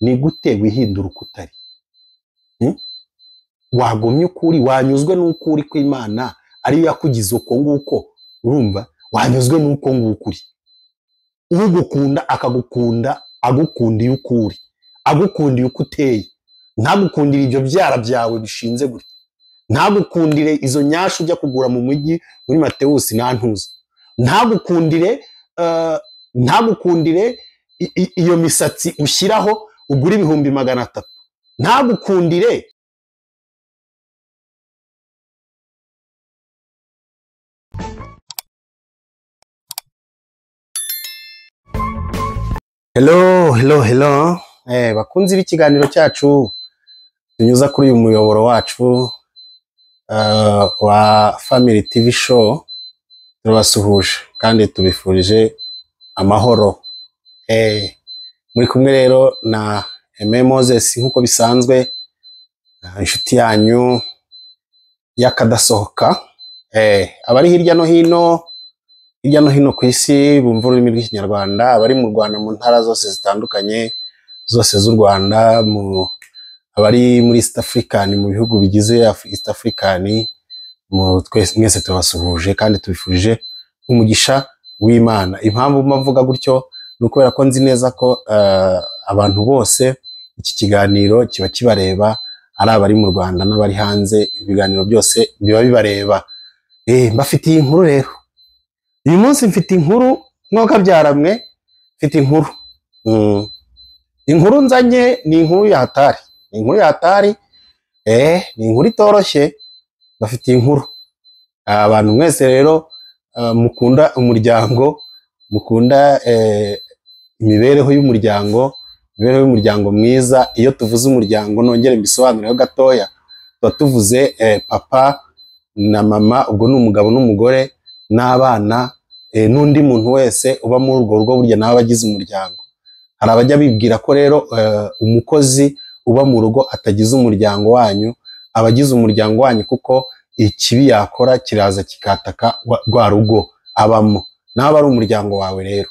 ni gute wihindura uko utari? Wagomye ukuri, wanyuzwe n'ukuri kw'Imana ariyo yakugize uko nguko, urumva? Wanyuzwe n'uko nguko uri. Ugukunda akagukunda agukundiye ukuri, agukundiye uko uteye, ntagukundire ibyo byara byawe bishinze gutya, ntagukundire izo nyashu ujya kugura mu mujyi muri Matewusi nantuza, ntagukundire iyo misatsi ushyiraho ugura 300,000, ntagukundire Hello. Bakunzi b'ikiganiro cyacu tunyuza kuri uyu muyoboro wacu wa Family TV Show, turabasuhuje kandi tubifurije amahoro. Muri kumwe rero na Aime Moses nkuko bisanzwe, inshuti yanyu yakadasohoka. Abari hirya no hino ku isi bumva ururimi rw'Ikinyarwanda, abari mu Rwanda mu ntara zose zitandukanye zose z'u Rwanda, abari muri East African, mu bihugu bigize East African, mwese tubasuhuje kandi tubifurije umugisha w'Imana. Impamvu mvuga gutyo ni ukubera ko nzi neza ko abantu bose iki kiganiro kiba kibareba, ari abari mu Rwanda n'abari hanze, ibiganiro byose biba bibareba. Mbafitiye inkuru rero. Uyu munsi mfite inkuru nk'uko byaramwe, mfite inkuru. Inkuru nzanye ni inkuru ya hatari. Inkuru ya hatari, ni inkuru itoroshye. Bafite inkuru. Abantu mwese rero mukunda umuryango, mukunda imibereho y'umuryango mwiza. Iyo tuvuze umuryango, nongere mbisobanureho gatoya, tuba tuvuze papa na mama, ubwo ni umugabo n'umugore n'abana, n'undi muntu wese uba muri urwo rugo, burya nawe abagize umuryango. Hari abajya bibwira ko rero umukozi uba mu rugo atagize umuryango wanyu, abagize umuryango wanyu, kuko ikibi yakora kiraza kikataka rwa rugo abamo, nawe ari umuryango wawe rero.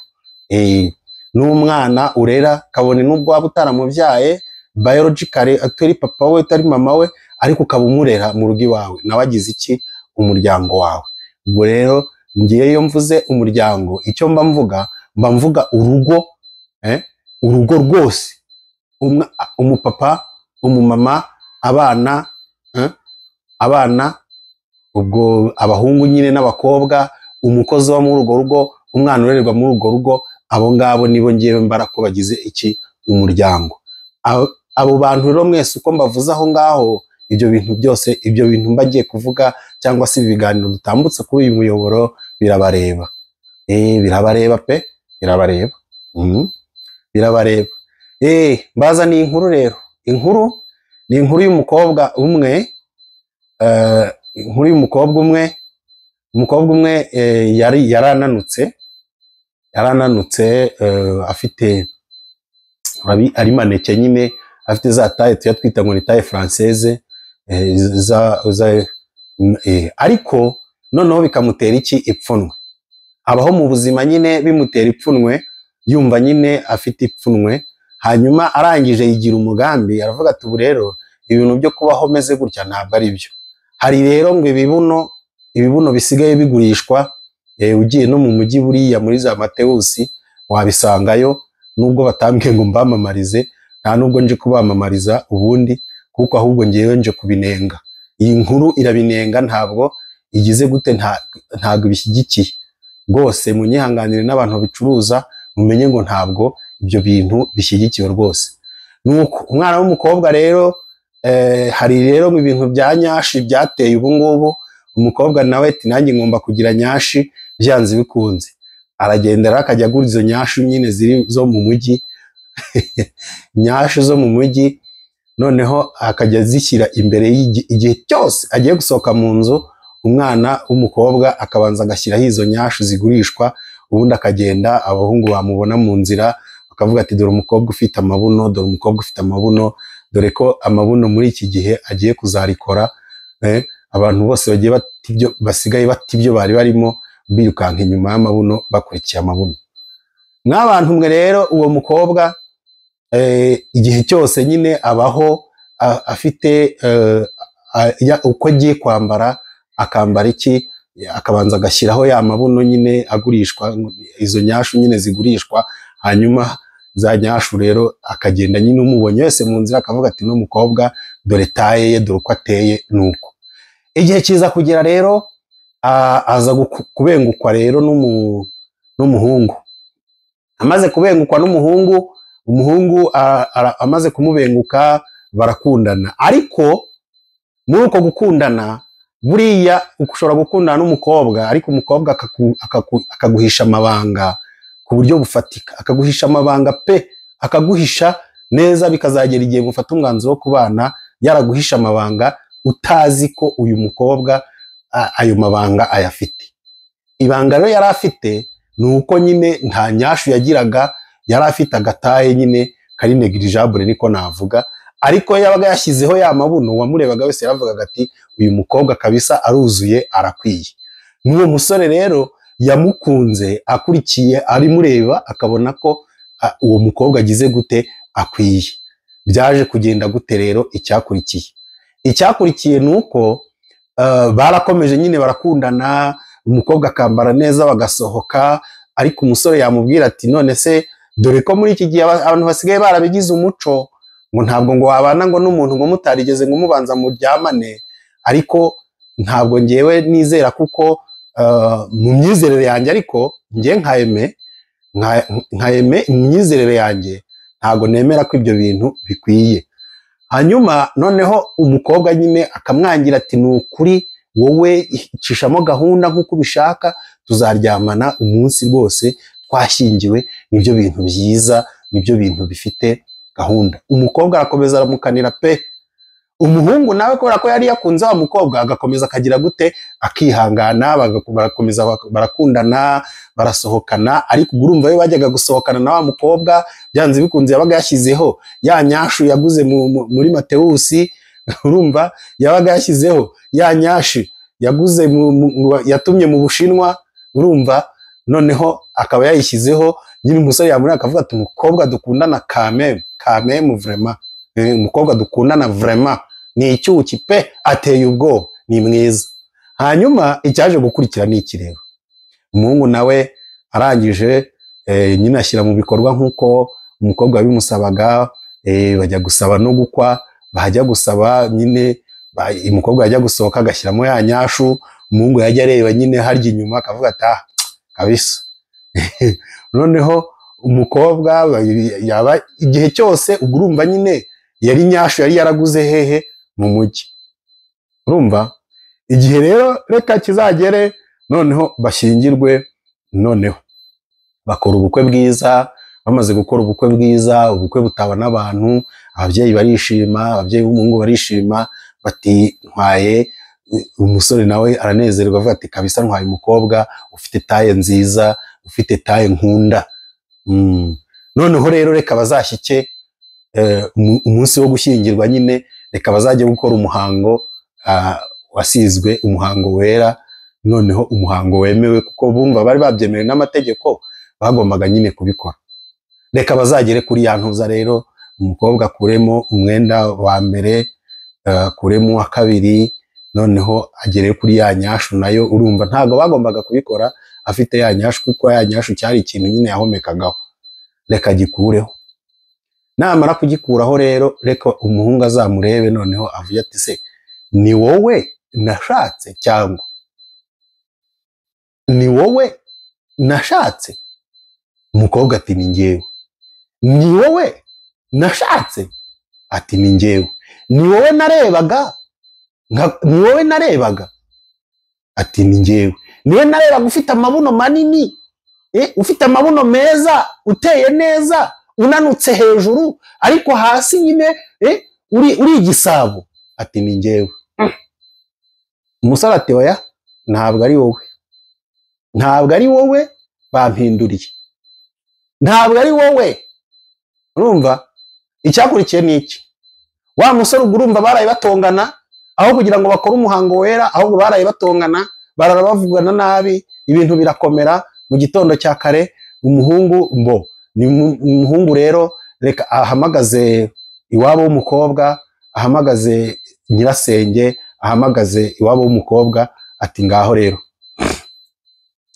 N'umwana urera, kabone n'ubwo waba utaramubyaye biologically, atari papa we atari mama we, ariko ukaba umurera mu rugo iwawe, nawe agize iki? Umuryango wawe. Ubwo rero ngiye iyo mvuze umuryango, icyo mba mvuga urugo, urugo rwose, umupapa, umumama, abana, ubwo abahungu nyine n'abakobwa, umukozi wo muri urwo rugo, umwana urererwa muri urwo rugo, abo ngabo nibo ngiye mbara ko bagize iki? Umuryango. Abo bantu rero mwese uko mbavuze aho ngaho, ibyo bintu byose, ibyo bintu mbagiye kuvuga cyangwa se ibiganiro dutambutse kuri uyu muyoboro birabareba. Birabareba pe, birabareba. Birabareba. Mbaza ni inkuru rero. Inkuru ni inkuru y'umukobwa umwe, umukobwa umwe yarananutse, afite ari maneke nyine, afite za taille twita ngo ni taille française, ariko noneho bikamutera iki? Ipfunwe. Abaho mu buzima nyine bimutera ipfunwe, yumva nyine afite ipfunwe. Hanyuma arangije yigira umugambi, aravuga ati ubu rero ibintu byo kubaho meze gutya ntabwo ari byo. Hari rero ngo ibibuno bisigaye bigurishwa, ugiye no mu mujyi buriya muri za Matewusi wabisangayo, nubwo batambwiye ngo mbamamarize, nta nubwo nje kubamamariza ubundi, kuko ahubwo ngiye nje kubinenga. Iyi nkuru irabinenga, ntabwo igize gute, ntabwo bishyigikiye rwose. Munyihanganire n'abantu bicuruza, mumenye ngo ntabwo ibyo bintu bishyigikiwe rwose. Nuko umwana w'umukobwa rero, hari rero ibintu bya nyashi byateye ubu ngubu. Umukobwa nawe ati nanjye ngomba kugira nyashi byanze bikunze. Aragendera akajya agura izo nyashi nyine ziri zo mu mujyi, nyashi zo mu mujyi, noneho akajya zishyira imbere igihe cyose agiye gusohoka mu nzu. Umwana w'umukobwa akabanza agashyiraho izo nyashi zigurishwa, ubundi akagenda, abahungu bamubona mu nzira bakavuga ati dore umukobwa ufite amabuno, dore umukobwa ufite amabuno, dore ko amabuno muri iki gihe agiye kuzarikora. Abantu bose basigaye bati ibyo bari barimo, birukanka inyuma y'amabuno, bakurikiye amabuno. N'abantu mwe rero, uwo mukobwa igihe cyose nyine abaho afite uko agiye kwambara, akambara iki, akabanza agashyiraho ya mabuno nyine agurishwa, izo nyashu nyine zigurishwa, hanyuma za nyashu rero akagenda nyine umubonye wese mu nzira akavuga ati no mukobwa dore taye ye, dore uko ateye nuko. Igihe kiza kugera rero aza kubengukwa rero n'umuhungu. Amaze kubengukwa n'umuhungu, umuhungu amaze kumubenguka barakundana. Ariko muri uko gukundana, buriya ushobora gukundana n'umukobwa ariko umukobwa akaguhisha amabanga ku buryo bufatika, akaguhisha amabanga pe, akaguhisha neza, bikazagera igihe mufata umwanzuro wo kubana yaraguhisha amabanga utazi ko uyu mukobwa ayo mabanga ayafite. Ibanga rero yari afite ni uko nyine nta nyashu yagiraga, yari afite agataye nyine kari negligible niko navuga, ariko yabaga yashyizeho ya mabuno, wamurebaga wese yavugaga ati uyu mukobwa kabisa aruzuye, arakwiye. N'uwo musore rero yamukunze akurikiye arimureba, akabona ko uwo mukobwa agize gute, akwiye. Byaje kugenda gute rero? Icyakurikiye nuko barakomeje nyine barakundana, umukobwa akambara neza bagasohoka, ariko umusore yamubwira ati none se dore ko muri iki gihe abantu basigaye barabigize umuco, ngo ntabwo ngo wabana ngo n'umuntu ngo mutarigeze ngo mubanza muryamane, ariko ntabwo ngewe nizera kuko mu myizerere yanjye, ariko ngiye nkayeme imyizerere yanjye ntabwo nemera ko ibyo bintu bikwiye. Hanyuma noneho umukobwa nyine akamwangira ati ni ukuri wowe icishamo gahunda nk'uko ubishaka, tuzaryamana umunsi rwose twashyingiwe, nibyo bintu byiza, nibyo bintu bifite gahunda. Umukobwa arakomeza aramukanira pe. Umuhungu nawe kubera ko yari yakunze wa mukobwa, agakomeza akagira gute, akihangana, barakomeza barakundana, barasohokana. Ariko urumva we bajyaga gusohokana na wa mukobwa, byanze bikunze yabaga yashyizeho ya nyashu yaguze muri Matewusi, urumva yabaga yashyizeho ya nyashi yaguze yatumye mu Bushinwa, urumva noneho akaba yayishyizeho. Nyine umusore yamuri akavuga ati umukobwa dukundana kameme vraiment, umukobwa dukundana vraiment ni icyuki pe, ateye ubwoba, ni mwiza. Hanyuma icyaje gukurikira ni iki rero? Umuhungu nawe arangije nyine ashyira mu bikorwa nk'uko umukobwa yabimusabaga, bajya gusaba no gukwa. Bajya gusaba nyine umukobwa yajya gusohoka agashyiramo ya nyashu, umuhungu yajya areba nyine harya inyuma akavuga ati kabisa. Noneho umukobwa yaba igihe cyose urumva nyine yari nyashu yari yaraguze hehe, mu mujyi, urumva. Igihe rero reka kizagere noneho bashyingirwe, noneho bakora ubukwe bwiza. Bamaze gukora ubukwe bwiza, ubukwe butaba n'abantu, ababyeyi barishima, ababyeyi b'umuhungu barishima, bati ntwaye. Umusore nawe aranezerwa avuga ati kabisa ntwaye umukobwa ufite taye nziza, ufite taye nkunda. Noneho rero reka bazashyike umunsi wo gushyingirwa nyine, reka bazajye gukora umuhango wasizwe, umuhango wera, noneho umuhango wemewe, kuko bumva bari babyemewe n'amategeko, bagombaga nyine kubikora. Reka bazagere kuri ya ntuza rero, umukobwa akuremo umwenda wa mbere, akuremo wa kabiri, noneho agere kuri ya nyashu nayo, urumva ntabwo bagombaga kubikora afite ya nyashu, kuko ya nyashu cyari ikintu nyine yahomekagaho. Reka gikureho. Namara kugikuraho rero, reka umuhungu azamurebe noneho avuye ati se ni wowe nashatse cyangwa ni wowe nashatse? Umukobwa ati ni njyewe. Ni wowe nashatse? Ati ni njyewe. Ni wowe narebaga? Ni wowe narebaga? Ati ni njyewe. Ni wowe narebaga ufite amabuno manini, ufite amabuno meza, uteye neza, unanutse hejuru, ariko hasi nyine uri igisabo? Ati ni njyewe. Umusore ati oya, ntabwo ari wowe, ntabwo ari wowe, bampinduriye, ntabwo ari wowe. Urumva icyakurikiye ni iki? Wa musore urumva baraye batongana, aho kugira ngo bakore umuhango wera, ahubwo baraye batongana, barabavugana nabi, ibintu birakomera. Mu gitondo cya kare umuhungu ni umuhungu rero reka ahamagaze iwabo w'umukobwa, ahamagaze nyirasenge, ahamagaze iwabo w'umukobwa, ati ngaho rero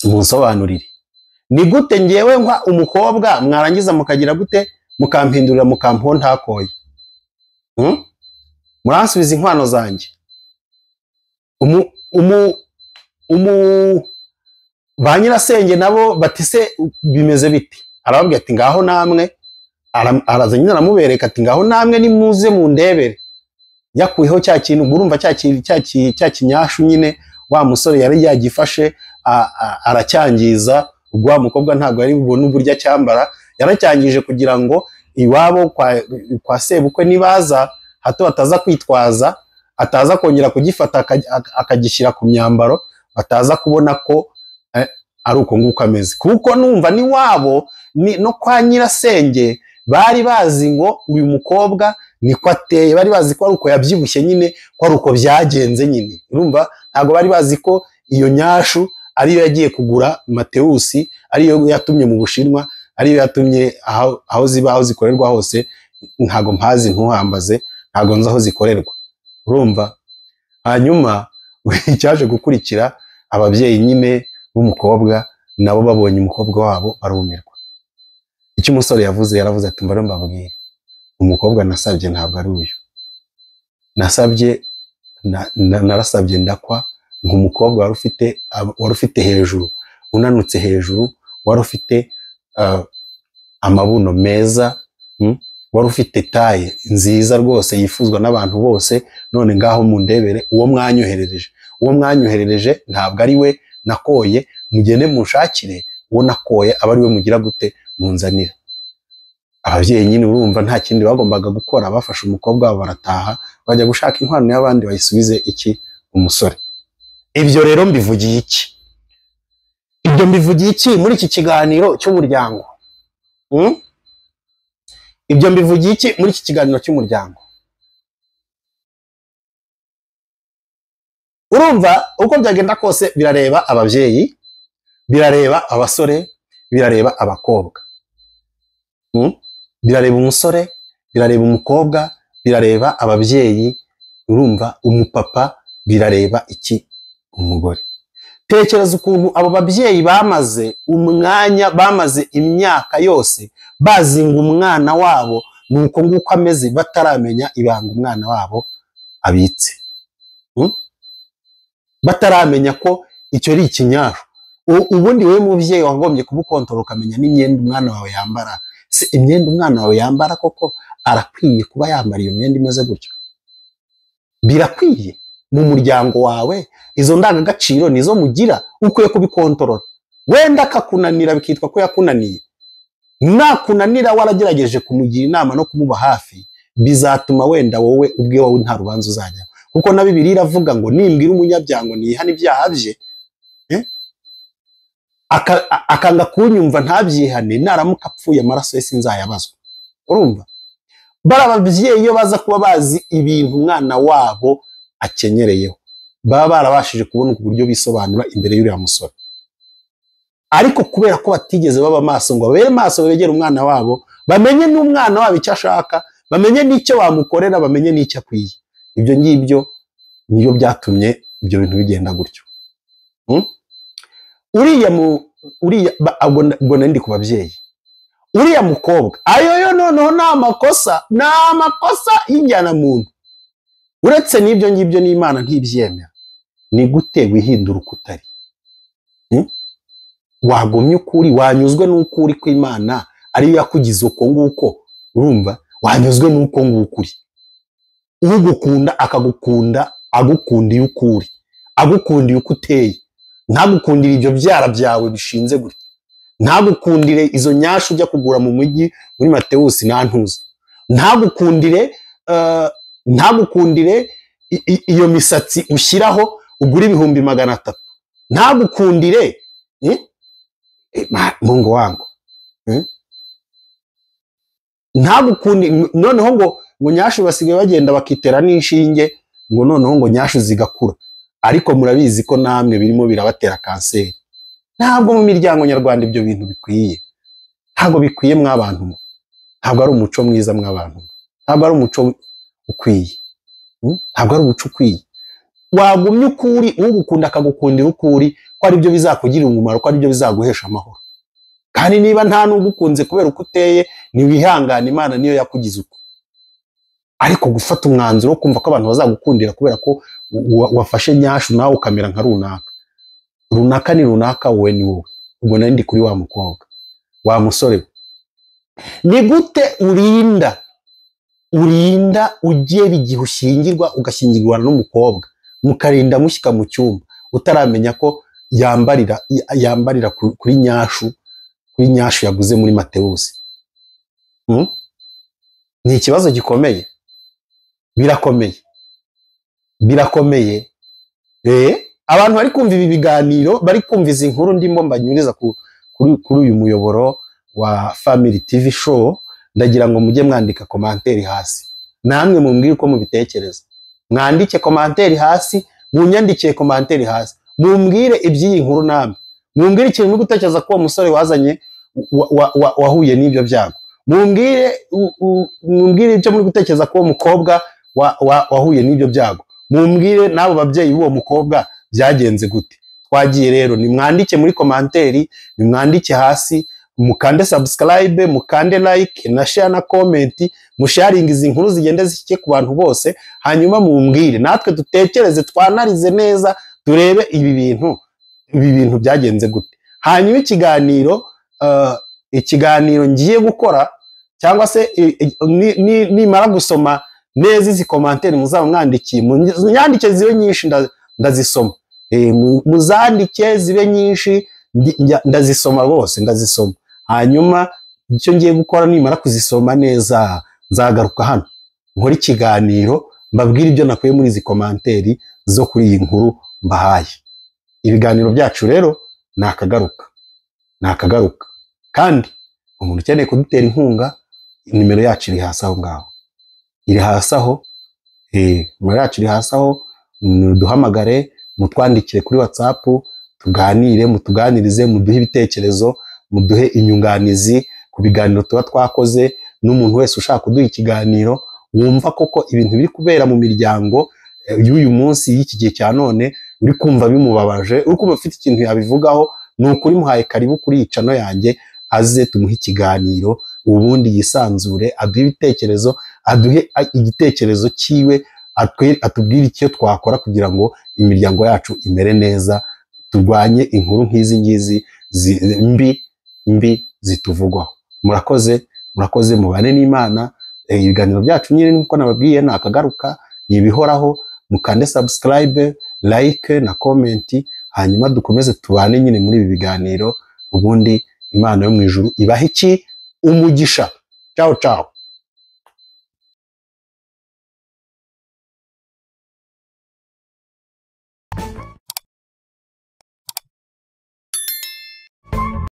munsobanurire, ni gute ngewe nka umukobwa mwarangiza mukagira gute, mukampindurira mukampo ntakoye, muransubiza inkwano zanjye. Ba nyirasenge nabo batise bimeze biti, arababwira ati ngaho namwe, araza nyine aramubereka ati ngaho namwe nimuze mundebere. Yakuyeho cya kintu, murumva cya kinyashu nyine wa musore yari yagifashe aracyangiza, ubwo wa mukobwa ntabwo ari bubone uburyo acyambara, yaracyangije kugira ngo iwabo kwa sebukwe nibaza hato ataza kwitwaza, ataza kongera kugifata akagishyira ku myambaro, bataza kubona ko ari uko nguko ameze. Kuko numva ni wabo no kwa nyirasenge bari bazi ngo uyu mukobwa niko ateye, bari bazi ko ari uko yabyibushye nyine, ko ari uko byagenze nyine. Urumva ntabwo bari bazi ko iyo nyashu ariyo yagiye kugura Mateusi, ariyo yatumye mu Bushinwa, ariyo yatumye aho ziba, aho zikorerwa hose ntago mpazi, ntuhambaze, ntago nzi aho zikorerwa. Urumva hanyuma icyaje gukurikira, ababyeyi nyine b'umukobwa nabo babonye umukobwa wabo barumirwa. Icyo umusore yavuze, yaravuze ati mbare mbabwire, umukobwa nasabye ntabwo ari uyu, nasabye narasabye ndakwa nk'umukobwa wari ufite hejuru, unanutse hejuru, wari ufite amabuno meza, wari ufite taye nziza rwose yifuzwa n'abantu bose. None ngaho mundebere uwo mwanyoherereje ntabwo ari we nakoye, mugende mushakire uwo nakoye aba ari we mugira gute munzanira. Ababyeyi nyine urumva nta kindi bagombaga gukora, bafashe umukobwa wabo barataha, bajya gushaka inkwano y'abandi bayisubize iki umusore. Ibyo rero mbivugiye iki? Ibyo mbivugiye iki muri iki kiganiro cy'umuryango? Ibyo mbivugiye iki muri iki kiganiro cy'umuryango? Urumva uko byagenda kose birareba ababyeyi, birareba abasore, birareba abakobwa, birareba umusore, birareba umukobwa, birareba ababyeyi, urumva umupapa, birareba iki umugore. Tekereza ukuntu abo babyeyi bamaze umwanya, bamaze imyaka yose bazi ngo umwana wabo nuko nguko ameze, bataramenya ibanga umwana wabo abitse, bataramenya ko icyo ari ikinyaro. Ubundi wewe mubyeyi wagombye kubukontorora ukamenya n'imyenda umwana wawe yambara. Se imyenda umwana wawe yambara koko arakwiye kuba yambara iyo myenda imeze gutyo? Birakwiye mu muryango wawe? Izo ndangagaciro nizo mugira, ukwiye kubikontorora. Wenda akakunanira bikitwa ko yakunaniye, nakunanira waragerageje kumugira inama no kumuba hafi, bizatuma wenda wowe ubwe wawe nta rubanza uzajya. Kuko na Bibiliya iravuga ngo nimbwira umunyabyango niyihana ibyaha bye, akanga kunyumva ntabyihane, naramuka apfuye amaraso ye sinzayabazwa. Urumva bara ababyeyi iyo baza kuba bazi ibintu umwana wabo akenyereyeho, baba barabashije kubona uburyo bisobanura imbere y'uriya musore. Ariko kubera ko batigeze baba maso ngo babere maso begere umwana wabo, bamenye n'umwana wabo icyo ashaka, bamenye n'icyo bamukorera, bamenye n'icyo akwiye. Ibyo ngibyo niyo byatumye ibyo bintu bigenda gutyo. Ubwo ndi ku babyeyi, uriya mukobwa ayo noneho ni amakosa y'injyana muntu. Uretse n'ibyo ngibyo n'Imana ntibyemera. Ni gute wihindura uko utari? Wagomye ukuri, wanyuzwe n'ukuri kw'Imana ariyo yakugize uko nguko. Urumva wanyuzwe n'uko nguko uri. Ugukunda akagukunda, agukundiye ukuri, agukundiye uko uteye, ntagukundire ibyo byara byawe bishinze gutya, ntagukundire izo nyashu ujya kugura mu mujyi muri Mateusi nantuza, ntagukundire iyo misatsi ushyiraho ugura 300,000, ntagukundire Mungu wangu, ntagukundi. Noneho ngo nyashu basigaye bagenda bakitera n'inshinge ngo noneho ngo nyashu zigakura. Ariko murabizi ko namwe birimo birabatera kanseri. Ntabwo mu miryango nyarwanda ibyo bintu bikwiye, ntabwo bikwiye mw'abantu, ntabwo ari umuco mwiza mw'abantu, ntabwo ari umuco ukwiye, ntabwo ari umuco ukwiye. Wagumye ukuri, ugukunda akagukundira ukuri, ko ari byo bizakugirira umumaro, ko ari byo bizaguhesha amahoro. Kandi niba nta n'ugukunze kubera uko uteye, niwihangane, Imana niyo yakugize uko. Ariko gufata umwanzuro wo kumva ko abantu bazagukundira kubera ko wafashe nyashu nawe ukamera nka runaka. Runaka ni runaka, wowe ni wowe. Ubwo nari ndi kuri wa mukobwa, wa musore. Ni gute urinda ugiye bigihe ushyingirwa, ugashyingirwa n'umukobwa, mukarinda mushyika mu cyumba utaramenya ko yambarira kuri nyashu yaguze muri Matewusi? Ni ikibazo gikomeye, birakomeye. Abantu bari kumva ibi biganiro, bari kumva izi nkuru ndimo mbanyuriza kuri uyu muyoboro wa Family TV Show, ndagira ngo mujye mwandika komanteri hasi, namwe mumbwire uko mubitekereza. Mwandike komanteri hasi, munyandikiye komanteri hasi, mumbwire iby'iyi nkuru namwe, mumbwire ikintu muri gutekereza ko uwo musore wazanye wahuye n'ibyo byago, mumbwire ibyo muri gutekereza ko uwo mukobwa wahuye n'ibyo byago, mumbwire n'abo babyeyi b'uwo mukobwa byagenze gute. Twagiye rero, nimwandike muri komanteri, nimwandike hasi, mukande subscribe, mukande like na share na comment, musharinga izi nkuru zigende zishyike ku bantu bose, hanyuma mumbwire natwe dutekereze, twanarize neza, turebe ibi bintu byagenze gute. Hanyuma ikiganiro ngiye gukora, cyangwa se nimara gusoma neza izi komanteri muzaba mwandikiye, munyandike zibe nyinshi, ndazisoma. Muzandike zibe nyinshi, ndazisoma rwose, ndazisoma. Hanyuma icyo ngiye gukora, nimara kuzisoma neza, nzagaruka hano nkora ikiganiro, mbabwire ibyo nakuye muri izi komanteri zo kuri iyi nkuru mbahaye. Ibiganiro byacu rero nakagaruka. Kandi umuntu ukeneye kudutera inkunga, nimero yacu iri hasi aho ngaho, nimero yacu iri hasi aho, duhamagare, mutwandikire kuri WhatsApp, tuganire, mutuganirize, muduhe ibitekerezo, muduhe inyunganizi ku biganiro tuba twakoze. N'umuntu wese ushaka kuduha ikiganiro, wumva koko ibintu biri kubera mu miryango y'uyu munsi, y'iki gihe cya none, uri kumva bimubabaje, uri kumva afite ikintu yabivugaho, ni ukuri muhaye karibu kuri iyi channel yanjye, aze tumuhe ikiganiro, ubundi yisanzure, aduhe ibitekerezo, aduhe igitekerezo cyiwe, atubwire icyo twakora kugira ngo imiryango yacu imere neza, turwanye inkuru nk'izi ngizi mbi zituvugwaho. Murakoze, mubane n'Imana. Ibiganiro byacu nyine nkuko nababwiye nakagaruka, nibihoraho. Mukande subscribe, like na comment, hanyuma dukomeze tubane nyine muri ibi biganiro, ubundi Imana yo mu ijuru ibahe umugisha. Ciao ciao.